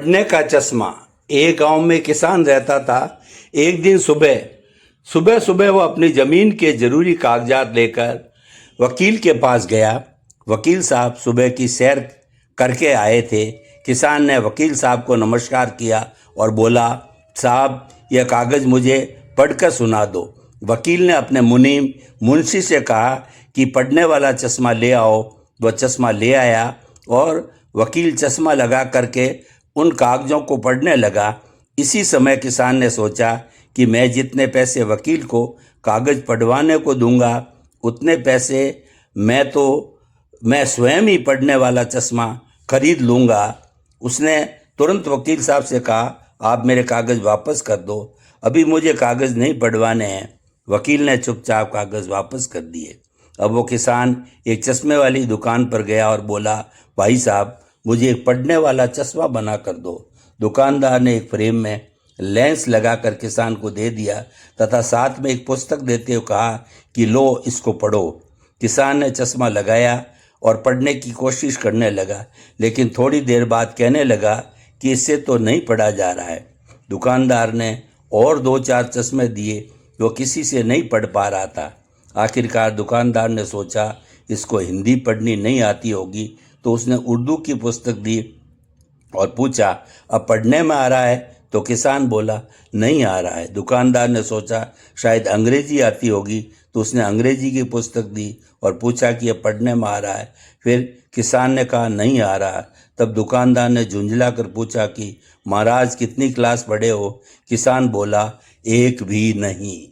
पढ़ने का चश्मा। एक गांव में किसान रहता था। एक दिन सुबह सुबह सुबह वो अपनी जमीन के जरूरी कागजात लेकर वकील के पास गया। वकील साहब सुबह की सैर करके आए थे। किसान ने वकील साहब को नमस्कार किया और बोला, साहब यह कागज मुझे पढ़कर सुना दो। वकील ने अपने मुनीम मुंशी से कहा कि पढ़ने वाला चश्मा ले आओ। वह चश्मा ले आया और वकील चश्मा लगा करके उन कागजों को पढ़ने लगा। इसी समय किसान ने सोचा कि मैं जितने पैसे वकील को कागज पढ़वाने को दूंगा उतने पैसे मैं स्वयं ही पढ़ने वाला चश्मा खरीद लूंगा। उसने तुरंत वकील साहब से कहा, आप मेरे कागज वापस कर दो, अभी मुझे कागज नहीं पढ़वाने हैं। वकील ने चुपचाप कागज वापस कर दिए। अब वो किसान एक चश्मे वाली दुकान पर गया और बोला, भाई साहब मुझे एक पढ़ने वाला चश्मा बना कर दो। दुकानदार ने एक फ्रेम में लेंस लगाकर किसान को दे दिया तथा साथ में एक पुस्तक देते हुए कहा कि लो इसको पढ़ो। किसान ने चश्मा लगाया और पढ़ने की कोशिश करने लगा, लेकिन थोड़ी देर बाद कहने लगा कि इससे तो नहीं पढ़ा जा रहा है। दुकानदार ने और दो चार चश्मे दिए, वो किसी से नहीं पढ़ पा रहा था। आखिरकार दुकानदार ने सोचा इसको हिंदी पढ़नी नहीं आती होगी, तो उसने उर्दू की पुस्तक दी और पूछा, अब पढ़ने में आ रहा है? तो किसान बोला, नहीं आ रहा है। दुकानदार ने सोचा शायद अंग्रेजी आती होगी, तो उसने अंग्रेजी की पुस्तक दी और पूछा कि यह पढ़ने में आ रहा है? फिर किसान ने कहा नहीं आ रहा। तब दुकानदार ने झुंझला कर पूछा कि महाराज कितनी क्लास पढ़े हो? किसान बोला, एक भी नहीं।